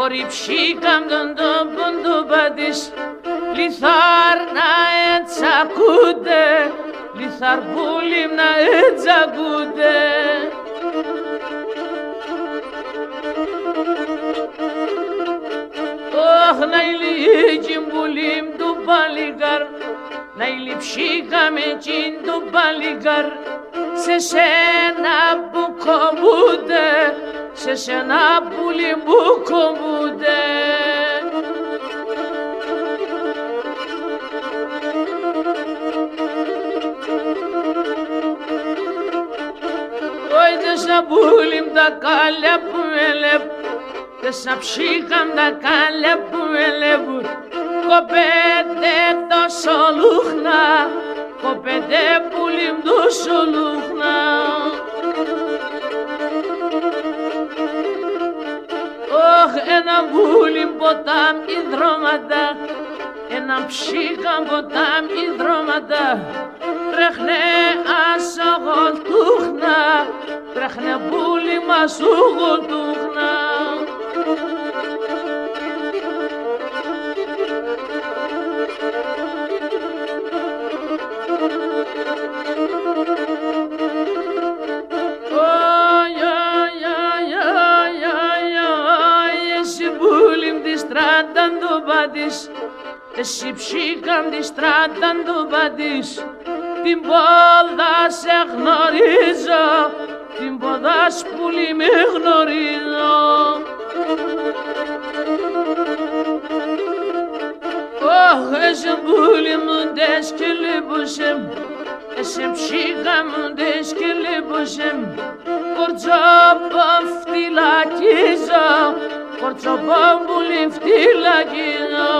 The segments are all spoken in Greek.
Κορυψίκαμ τον τόπον του πατής, λιθάρνα ετσακούνται, λιθαρπούλιμ να ετσακούνται. Ωχ, να ηλίκιμ πουλίμ του παλικάρ, να ηλιψίκαμε τσιν του παλικάρ, σε σένα που κομμούνται, σε σένα πουλί μου κομμούνται. Όχι σαν πουλίμ τα κάλια που με λέπουν, και σαν ψύχαμ τα κάλια που με λέπουν, κοπέτε τόσο λούχνα, κοπέτε πουλίμ τόσο λούχνα. Ωχ, ένα πουλίμ ποτάμ υδρώματα, ένα ψύχαμ ποτάμ υδρώματα, τρέχνε ασογολτούχνα, τρέχνε πουλίμ ασογολτούχνα. Εσύ ψήκαν τη στράταν του πατής, την πόδα σε γνωρίζω, την πόδα σπούλη με γνωρίζω. Ωχ, εσύ πούλη μου ντες και λίπουσεμ, εσύ ψήκα μου ντες και λίπουσεμ, κορτσόπο φτυλακίζω, κορτσόπο πουλή φτυλακίζω.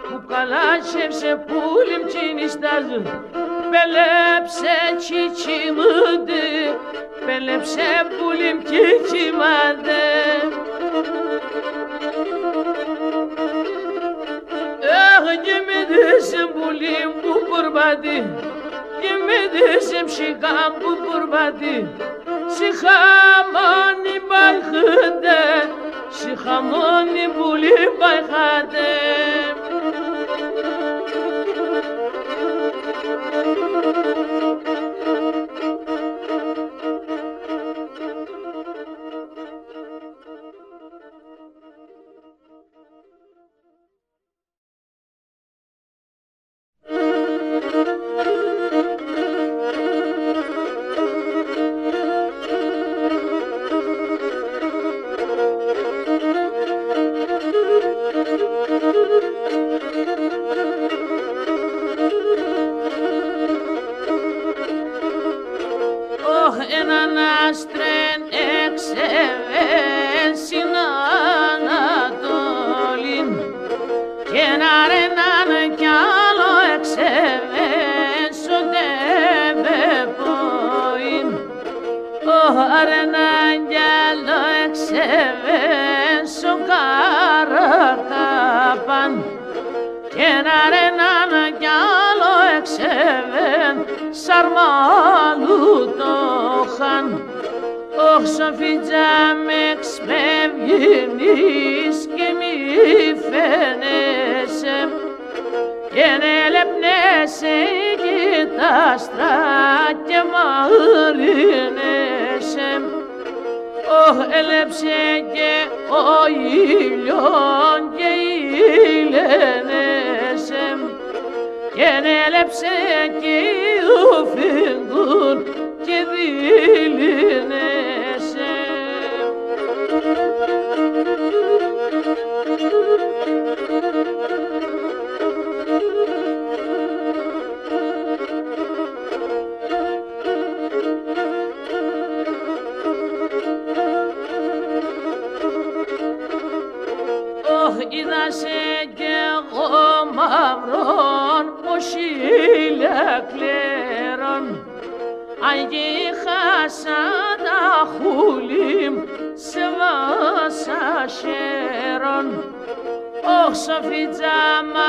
Που καλάτσευσε πουλιμ τσινιστάζ, πελέψε τσιτσιμούνται, πελέψε πουλιμ τσιτσιμάντε. Αχ, και με δέσεμ πουλιμ που πουρμπάτι, και με δέσεμ σιγάμ που πουρμπάτι, σιχαμόνι μπαϊχούνται, σιχαμόνι πουλιμ μπαϊχάτε. Έναν άστρεν εξεβέν στην Ανατολήν και έναν κι άλλο εξεβέν σωτεύε ποήν. Έναν κι άλλο εξεβέν σο καρακάπαν και έναν κι άλλο εξεβέν σαρμάλου το χαν. Ωχ, σοφίτσα με ξπευγενείς και μη φαίνεσαι και νελεπνέσαι και τα άστρα και μαρινέσαι. Ωχ, έλεψε και ο ήλιον και ηλενέσαι και έλεψε και ο φεγγούν και δειλινέσαι. Ωχ, είδα σε κι εγώ μαυρών πως χίλια κλέρων, αγγί σαν τα χούλιμ σε βάσα χέρον. Ο Σοφίτσα μ'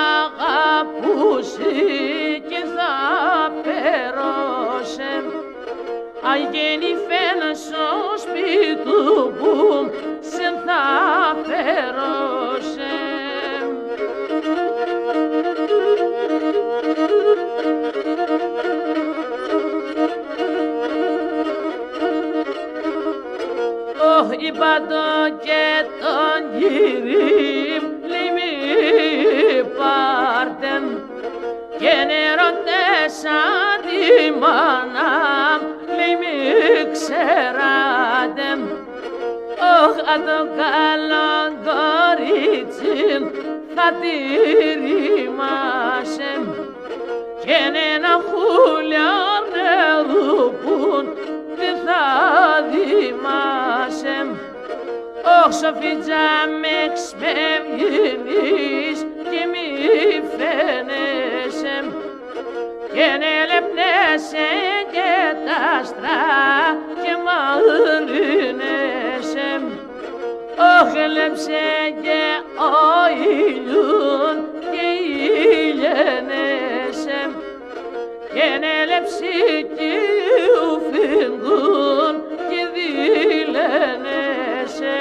αγαπούσε και θα περώσε. Αγένει φαίνε στο σπίτι του που σε θα περώσε. Είπα το και τον γύρι, λέει μη πάρτεν και νεροτέσαν τη μάνα, λέει μη ξέρατε. Αν το καλό κορίτσι θα τη ρημάσε και ένα χούλιο νερούπουν τι θα δημάσαι. Ωχ Σοφίτσα με ξπεμγίνεις και μη φαίνεσαι και νελεπνέσαι και τα άστρα και μαγνίνεσαι. Ωχ έλεψε και ο ήλιον και ήλιενέσαι και νελεψε και ο φύγουν και δίλενέσαι.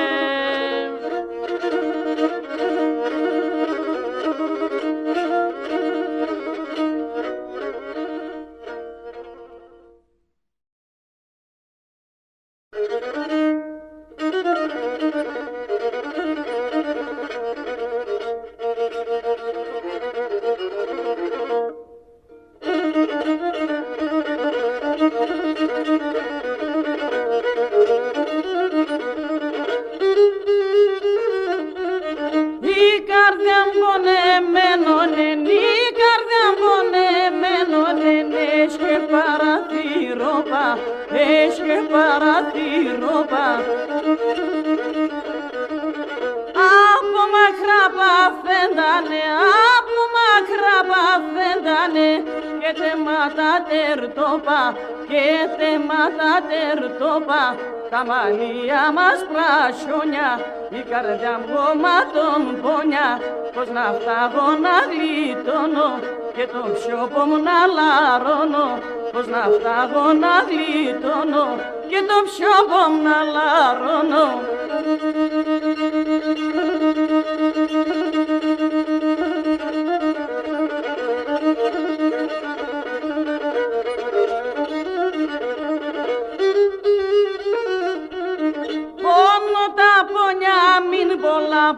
Τα μαλλιά μας πράσινια, η καρδιά μου γόματον πόνια, πως να φτάγω να γλιτώνω και το ψιόπο μου να λαρώνω, πως να φτάγω να γλιτώνω και το ψιόπο μου να λαρώνω.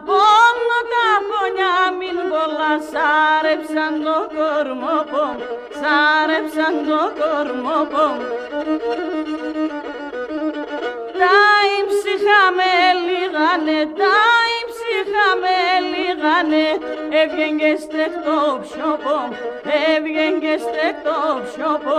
Πόνο τα πονιά μην πολλά, σάρεψαν το κορμόπο, σάρεψαν το κορμόπο. Τα ύψυχα με λίγανε, τα ύψυχα με λίγανε, έβγεν και στεχτό ψιόπο, έβγεν και στεχτό ψιόπο.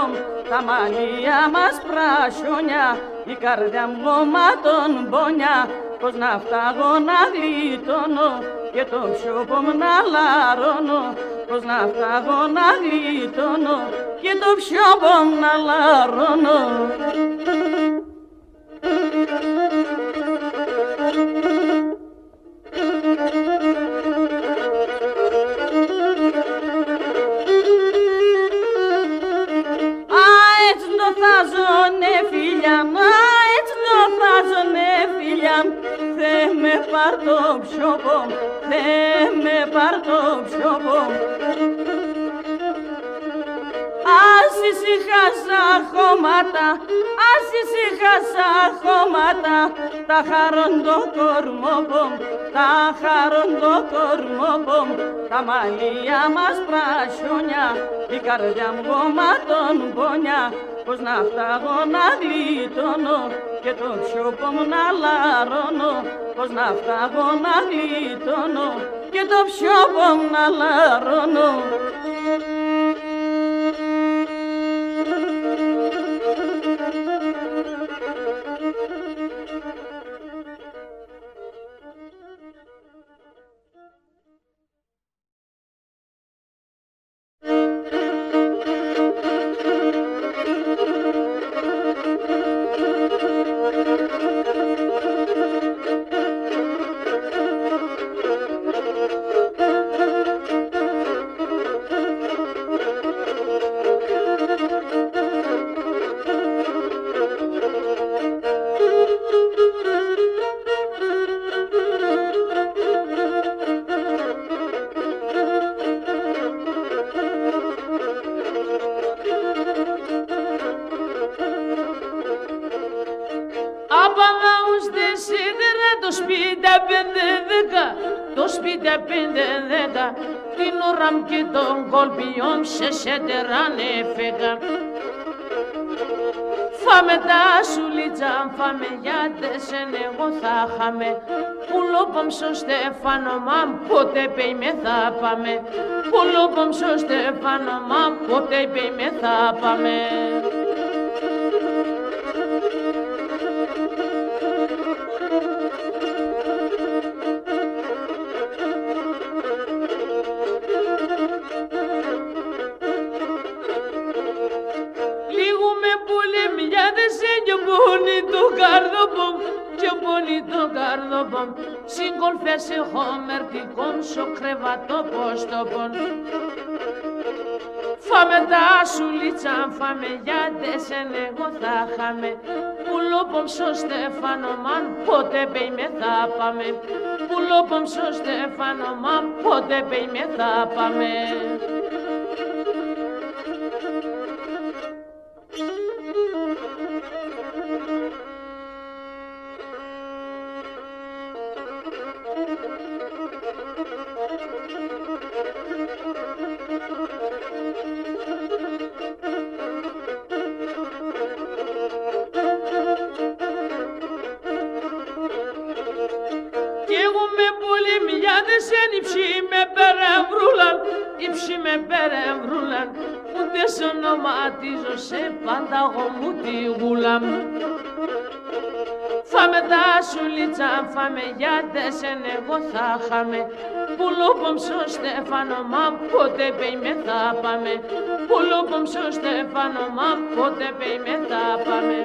Τα μαλλιά μας πράσινια, η καρδιά μου γόματον πόνια, πως να φτάγω να γλιτώνω και το ψιόπο μου να λαρώνω, πως να φτάγω να γλιτώνω και το ψιόπο μου να λαρώνω. Έτσι το θάζωνε φίλια μου, έτσι το θάζωνε φίλια μου, Θεέ με πάρ' το ψιόπο, Θεέ με πάρ' το ψιόπο. Ας ησυχάσα χώματα, ας ησυχάσα χώματα, τα χαρών το κορμόπο, τα χαρών το κορμόπο. Τα μαλλιά μας πράσινια, η καρδιά μου γόματον πόνια, πως να φτάγω να γλιτώνω και το ψιόπο μου να λαρώνω, πως να φτάγω να γλιτώνω και το ψιόπο μου να λαρώνω. Είμαστε σίδερα το σπίτι 5-10, το σπίτι 5-10, την ώρα μου και τον κολπιόν σε σέτεραν έφεγα. Φάμε τα σουλίτσα, φάμε γιάτεσεν εγώ θα χάμε. Πουλόπομ στο Στέφανο μαμ, πότε πέι με θα πάμε. Πουλόπομ στο Στέφανο μαμ, πότε πέι με θα πάμε. καρδόπον, συγκολφές έχω μερτικών, σο κρεβατό ποστόπον. Φάμε τα σουλίτσα, φάμε γιάντεσεν, εγώ θα χάμε. Πουλόπομ στο Στέφανο μαν, πότε πέι με θα πάμε. Πουλόπομ στο Στέφανο μαν, πότε πέι με θα πάμε. Υψη με περευρούλαν, ούτε σ' ονοματίζω σε πάντα εγώ μου τη γούλα μου. Φάμε τα σουλίτσα, φάμε γιάτεσεν, εγώ θα χάμε. Πουλόπομ στο Στέφανο μαμ, πότε πέι με θα πάμε. Πουλόπομ στο Στέφανο μαμ, πότε πέι με θα πάμε.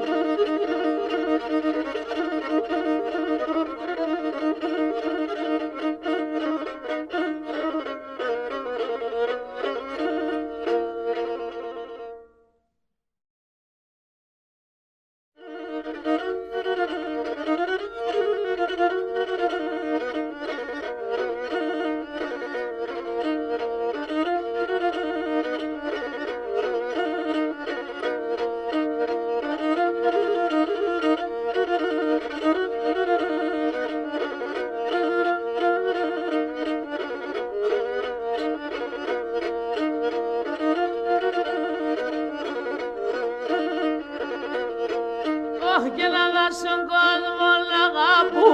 Και να δω στον κόσμο λαγά που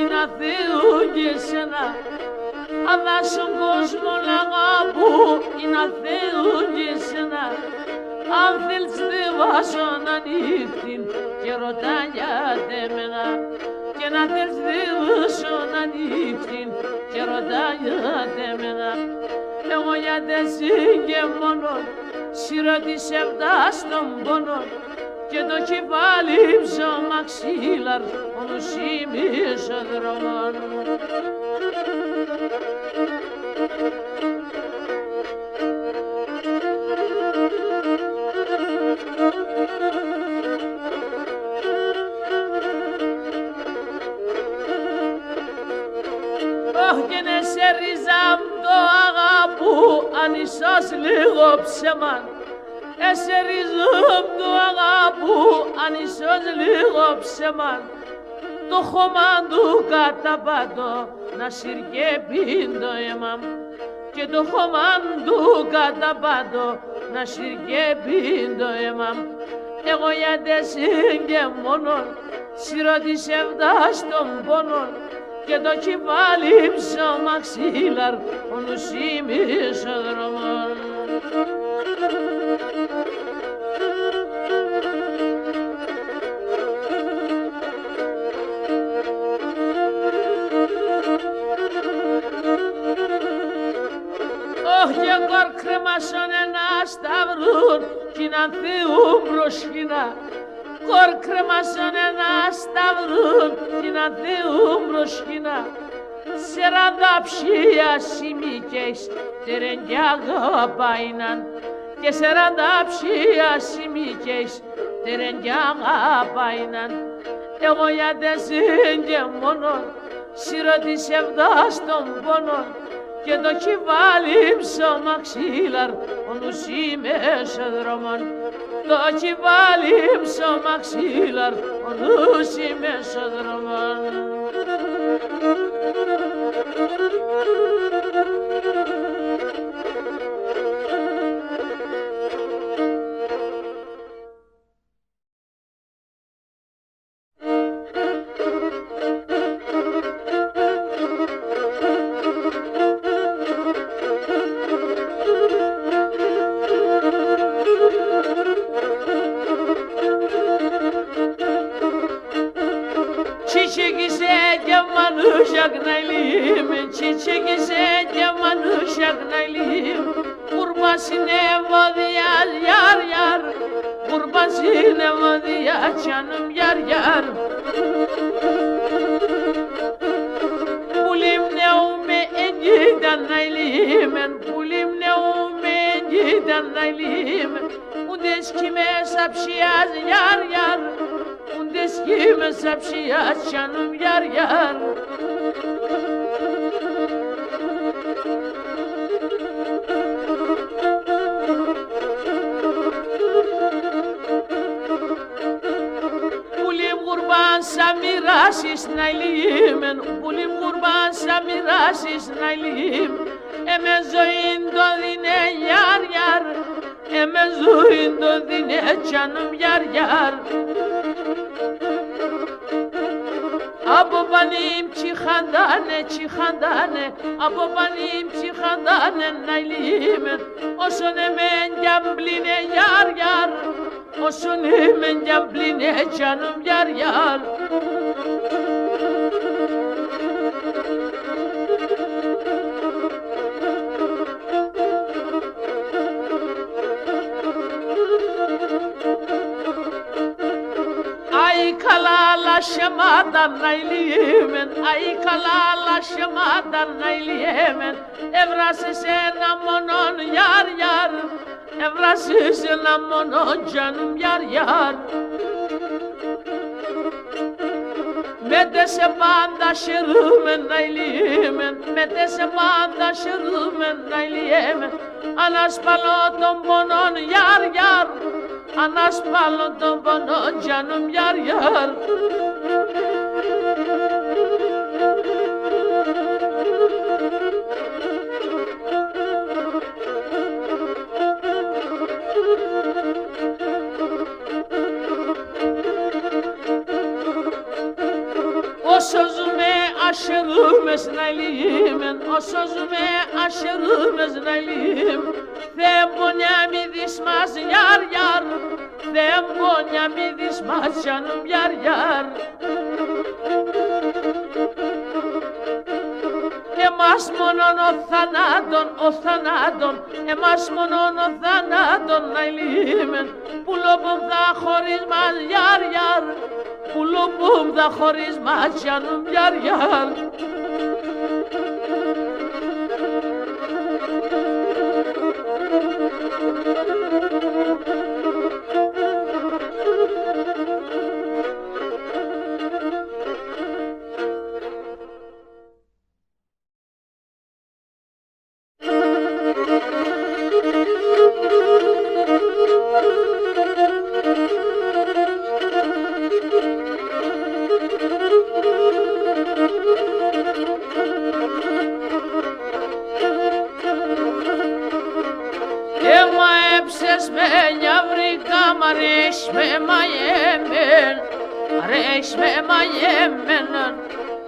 είναι αθεού και εσένα. Αν δω στον κόσμο λαγά που είναι αθεού και εσένα. Αν θέλεις δε βάζω να νύχτην και ρωτά γιατί εμένα. Και να θέλεις δε βάζω να νύχτην και ρωτά γιατί εμένα. Εγώ γιατί εσύ και μόνο σιρωτήσε φτάς τον πόνο. Και το κεφάλι ψωμαξίλαρ, ο νοσίμης ο δρόμον. Και ναι σε ρίζαμ το αγάπου, αν ίσως λίγο ψεμάν. Εσερίζομ το αγάπου, αν ίσως λίγο ψεμάν. Το χωμάν του καταπάτω, να συρκέπιν το αίμα. Και το χωμάν του καταπάτω, να συρκέπιν το αίμα. Εγώ γιατί εσύ και μόνον, σιρωτήσε φτάς τον πόνον. Και το κεφάλι ψωμαξίλαρ, ο νοσίμης ο δρόμον. Και κορκρέμασον ένα σταυρούν κι να θεούν προσκυνά. Κορκρέμασον ένα σταυρούν κι να θεούν προσκυνά. Σεράντα ψία σημίκες τερεντιά αγαπάιναν. Και σεράντα ψία σημίκες τερεντιά αγαπάιναν. Εγώ γιατί εσύ και μόνον σιρωτήσε φτάς τον πόνον. Και το κεφάλι ψωμαξίλαρ, ο νους είμαι σε δρόμον. το κιβάλι στο μαξίλαρ ο νους η μεσοδρομών. Çiçeğe manuşak naylim Kurbasine vadiyal yar yar Kurbasine vadiyal canım yar yar Pulim ne ume enciden naylimen Pulim ne ume enciden naylimen Undes kime sapşiyaz yar yar Undes kime sapşiyaz canım yar yar Samirasis naylim, pulim kurban samirasis naylim. Emezoin do dine yar yar, emezoin do dine canım yar yar. Abobanim çihandane, abobanim çihandane naylim. Osun emen cambline yar yar. Osun hemen cambline canım yar yar Ay kalalaşmadan naylimen Ay kalalaşmadan naylimen Evrası sen amonon yar yar Evrası sen amonon canım yar yar Medese bandaşırımın naylimen Medese bandaşırımın naylimen Anas paloton bonon yar yar Anas paloton bonon canım yar yar O sözüme aşırı mesnalimen O sözüme aşırı mesnalim Δεν πονιά μη δυσμάς γιαρ γιαρ Δεν πονιά μη δυσμάς γιανουμ γιαρ γιαρ Εμάς μόνον ο θανάτων Εμάς μόνον ο θανάτων να λύμεν Που λόπουν θα χωρίς μας γιαρ γιαρ Που λόπουν θα χωρίς μας γιανουμ γιαρ γιαρ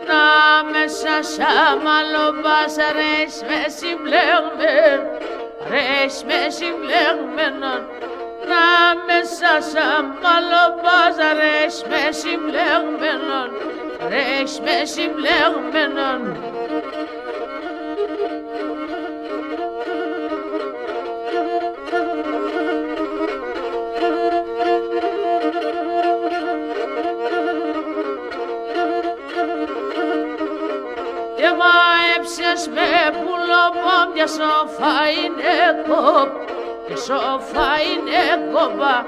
Να μέσα σαν μαλλοπάς αρέσει με συμπλεγμένον Αρέσει με συμπλεγμένον Να μέσα σαν μαλλοπάς αρέσει με συμπλεγμένον Αρέσει με συμπλεγμένον Έψες με πουλοπόμ και σοφά είναι κόπ Και σοφά είναι κόπα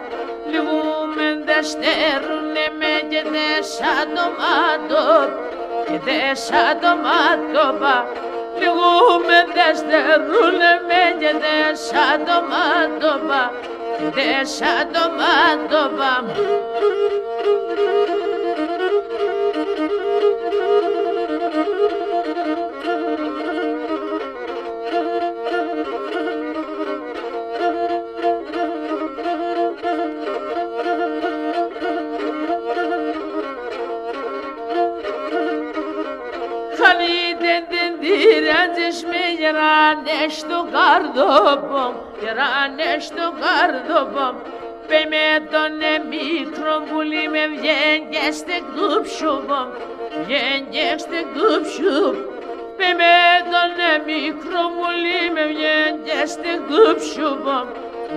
Λιγούμεν δε στερούνε με και δε σαν το μάτο Και δε σαν το μάτωπα Λιγούμεν δε στερούνε με και δε σαν το μάτωπα σαν το μάτωπα μου. Γεράνε στο καρδόπομ, γεράνε στο καρδόπομ. Παι με τον μικρό πουλί με βγαίνει στην κουψούπομ, βγαίνει στην κουψούπ. Παι με τον μικρό πουλί με βγαίνει στην κουψούπομ,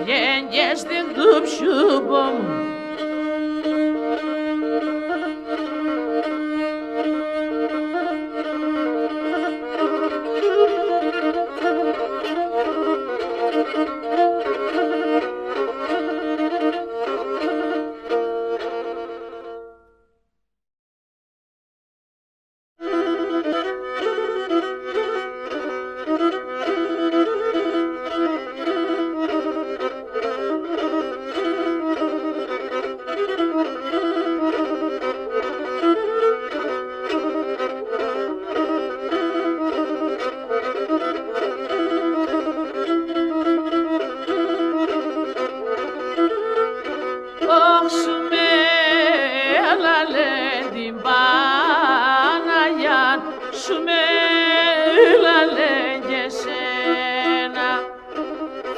βγαίνει στην κουψούπομ.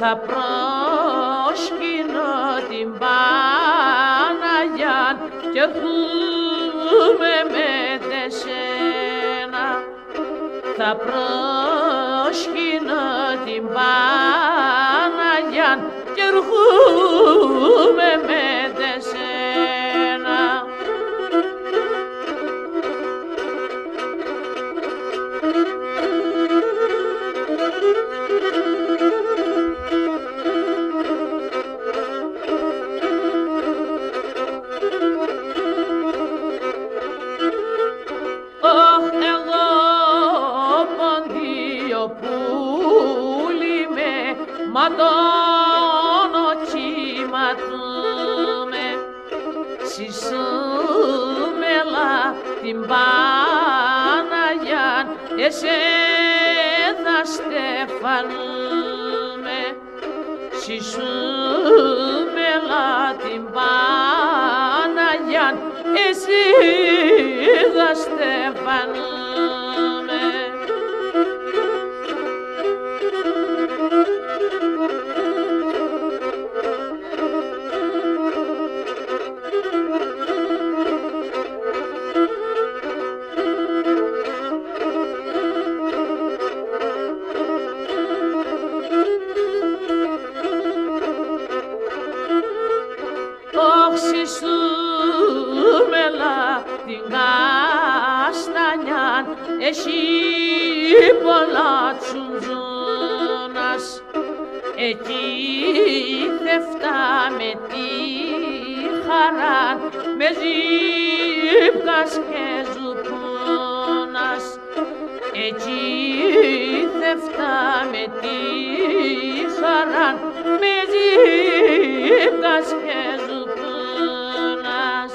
Θα προσκυνώ την Παναγιά κι έρχομαι με τεσένα. Θα προσκυνώ την Παναγιά κι έρχομαι με τεσένα. Ματώνω κύματούμε, συσούμελα την Παναγιά, εσέ θα στεφανούμε. Συσούμελα την Παναγιά, εσύ θα στεφανούμε. Συσούμελα την καστανιά, έχει πολλά τσουντζούνας. Εκεί θεφτά με τη χαρά, με ζύπκας και ζουπούνας. Εκεί θεφτά με τη χαρά, με ζύπκας και ζουπούνας.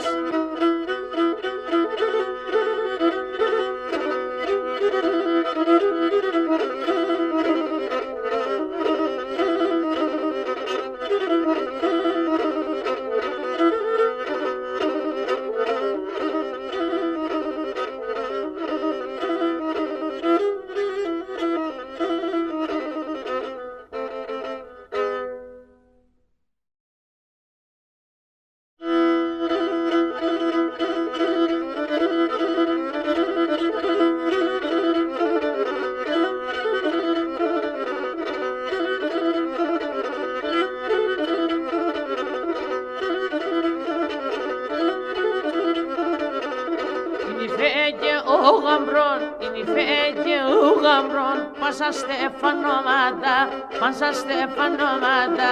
Ο γαμπρόν, είναι η φέγγε ο γαμπρόν, πάσα στεφανόματα, πάσα στεφανόματα.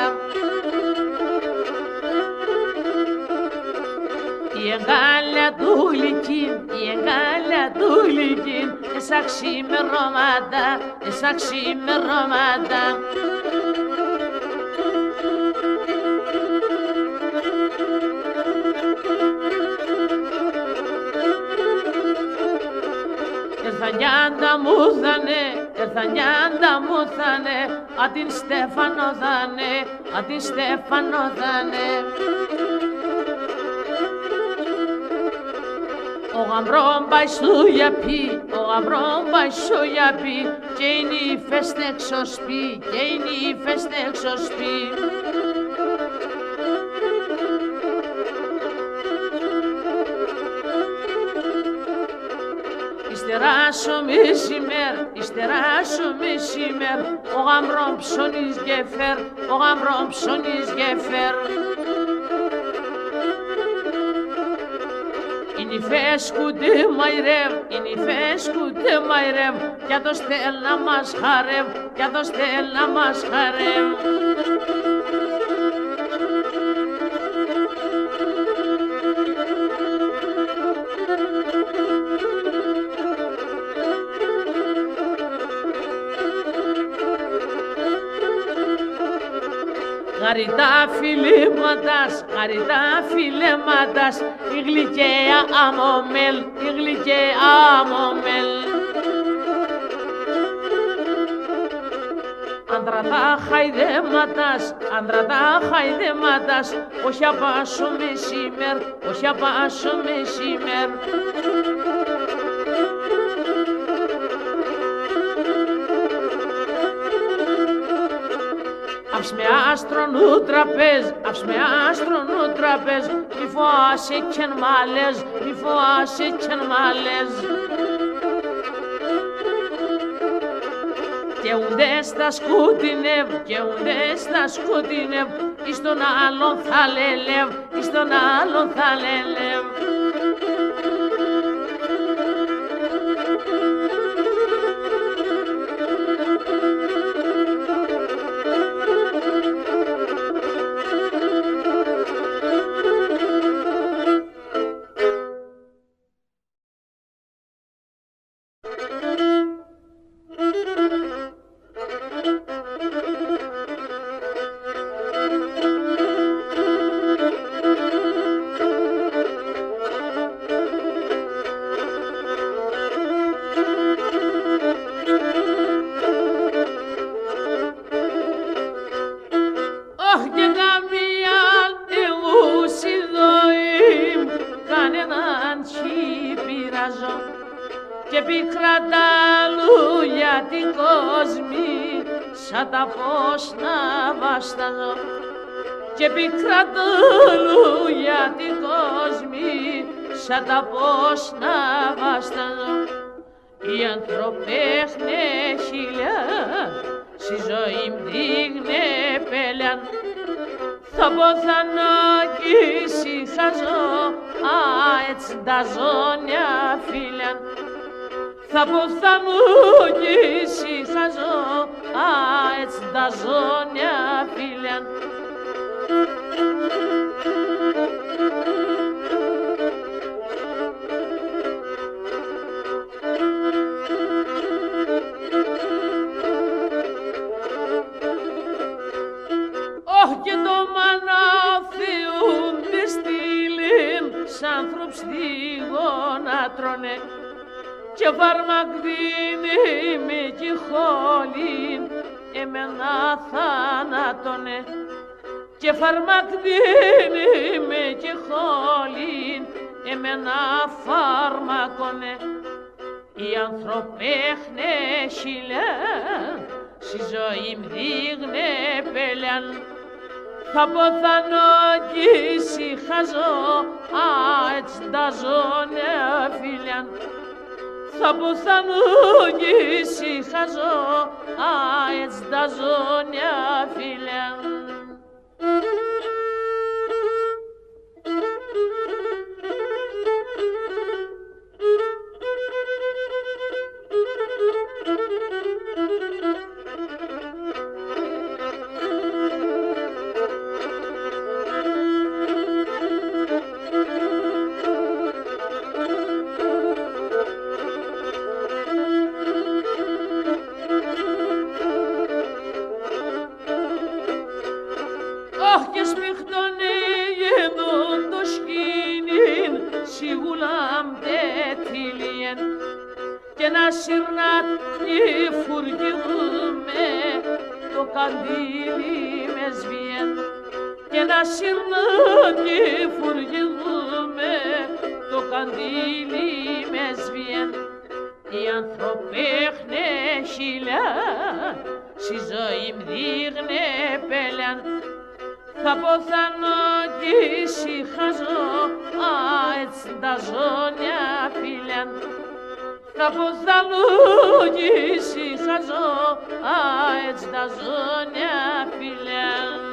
Η εγκάλια του γλυκίν, η εγκάλια του γλυκίν, εσά ξημερώματα, εσά ξημερώματα. Ερθανιάντα μου θανε, α την Στέφανο δανε, Ο γαμπρόν πάει σου για πει, και είναι η φέστε εξωσπί, Ιστεράσω μεσημέρ, ο γαμπρόν ψώνεις γεφέρ, Είναι η φέσκου τε μαϊρεύ, για το στέλνα μας χαρεύ, Χαριτά φιλέματας, η γλυκαία αμομέλ, Ανδρατά χαϊδέματας, όχι απάσω μεσημέρ, Αύς με άστρονου τραπέζ, μη φοάσαι κεν μάλες, Και ούνται στα σκούτινευ, εις τον άλλον θα λελεύ, Και πίκρα τα λουλιά την κόσμη, σαν τα πώς να βασταζώ. Και πίκρα τα λουλιά την κόσμη, σαν τα πώς να βασταζώ. Οι ανθρωπέχνε χιλιά, στη ζωή μδίγνε πέλιαν. Θα ποθανώ κι ησυχαζώ, έτσι τα ζώνια φίλιαν. Θα ποθανώ κι ησυχαζώ, έτσι τα ζώνια φίλιαν. Και το μανάθιουνται στήλην, σ' άνθρωπο στη γονάτρωνε. Και φαρμακδίνη με κι χόλην, εμένα θανάτωνε. Και φαρμακδίνη με κι χόλην, εμένα φάρμακωνε. Οι ανθρωπέχνε χιλιά, στη ζωή μδίγνε πέλιαν. Θα ποθανώ κι ησυχαζώ, έτσι τα ζώνια φίλιαν. Θα ποθανώ κι ησυχαζώ, έτσι τα ζώνια φίλιαν. Και σμιχτώνε γεδόν το σκήνιν, σιγουλάμ τετήλιεν. και να συρνάτι φουργιούμε το καντήλι με σβιέν και να συρνάτι φουργιούμε το καντήλι με σβιέν οι ανθρωπέχνε χιλιά στη ζωή μ δείχνε πέλαν θα ποθανώ κι ησυχάζω έτσι τα ζώνια φίλιαν θα ποθανώ κι ησυχάζω έτσι τα ζώνια φίλιαν.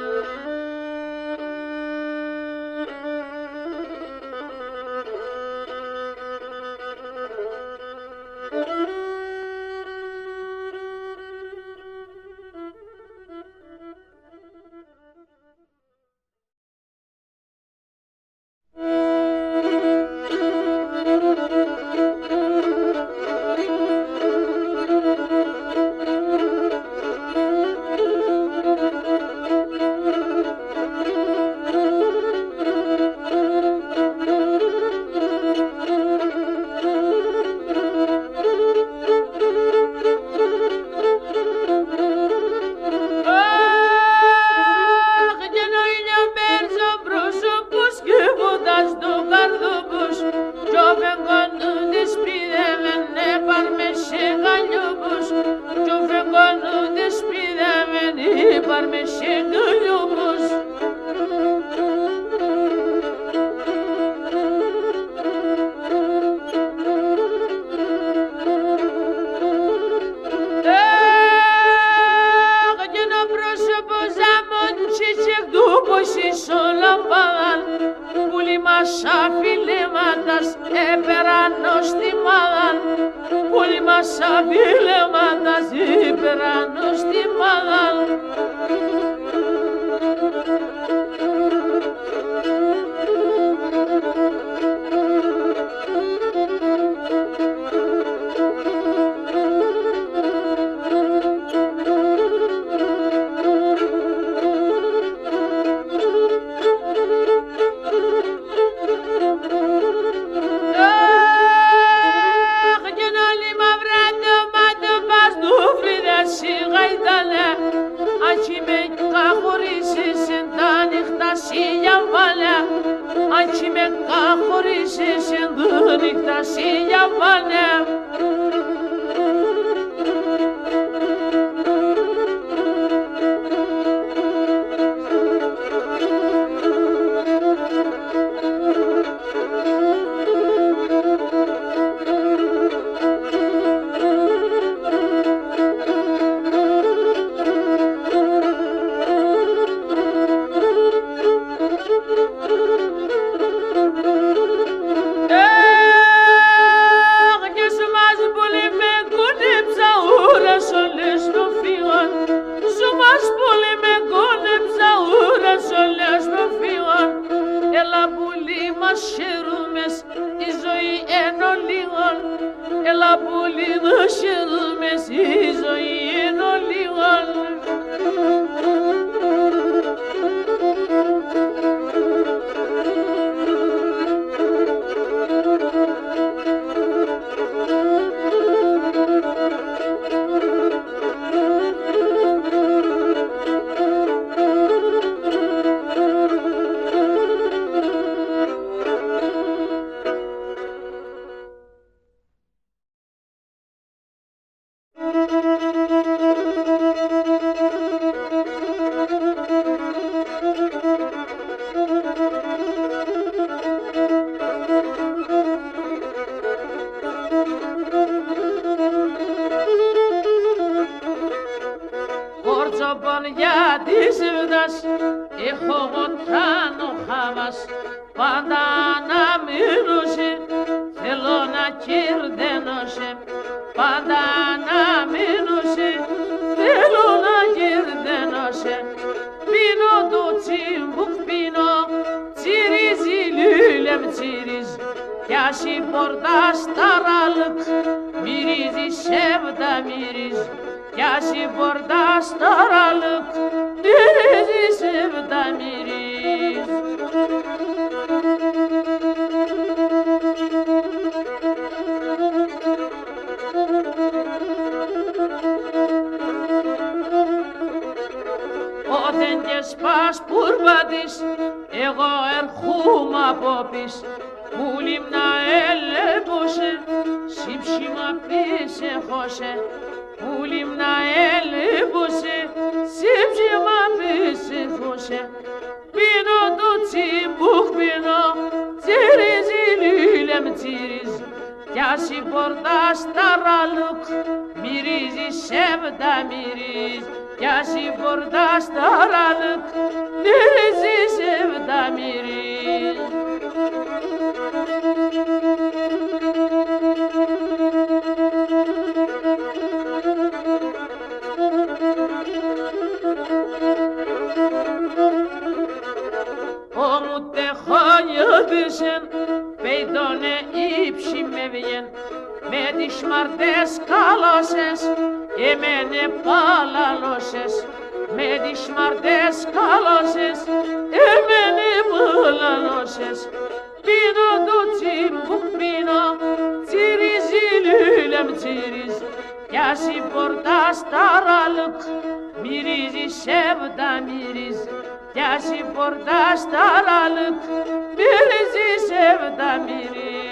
σπασπούρβα της, εγώ ερχούμαι από πις. Που λίμνα έλεπωσε, σύψιμα πίσε χώσε. Που λίμνα έλεπωσε, σύψιμα πίσε χώσε. Πίνω το τσιμπούχ πίνω, τσιρίζει λίλεμ τσιρίζ. Κι ας η πόρτα στα ραλούκ, μυρίζει σέβτα μυρίζ. Κι ας η πόρτα στα ραλούκ, μυρίζει σέβτα μυρίζ. Όμου τεχόνιωτησεν, πεϊτώνε ύψη με βγεν, με τις σμαρτές καλώσες, εμένε παλαλώσες. Με τις σμαρτές καλώσες, εμένε παλαλώσες. Πίνω το τσιμπούκ πίνω, τσιρίζει λίλεμ τσιρίζ. Κι ας η πόρτα στα ραλούκ, μυρίζει σέβτα μυρίζ. Κι ας η πόρτα στα ραλούκ, μυρίζει σέβτα μυρίζ.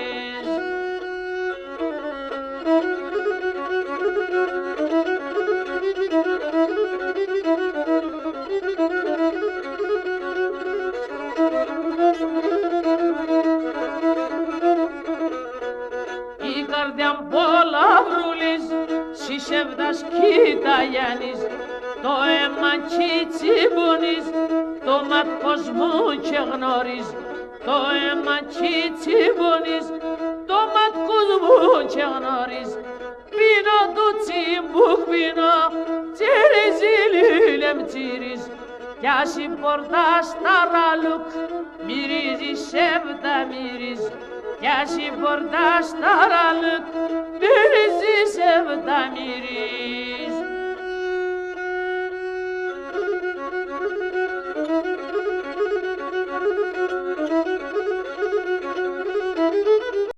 Η καρδιά πολλά βρούλης, συσέβδας κοίταγιάνης. Το αίμα τσιτσιμπονείς, το ματ κοσμού και γνωρίζ. Το αίμα τσιτσιμπονείς, το ματ κοσμού και γνωρίζ. Πίνω το τσιμπούκ πίνω, τσιρίζει λίλεμ τσιρίζ. Κι ας η πόρτα στα ραλούκ, μυρίζει σέβτα μυρίζ. Κι ας η πόρτα στα ραλούκ, μυρίζει σέβτα μυρίζ.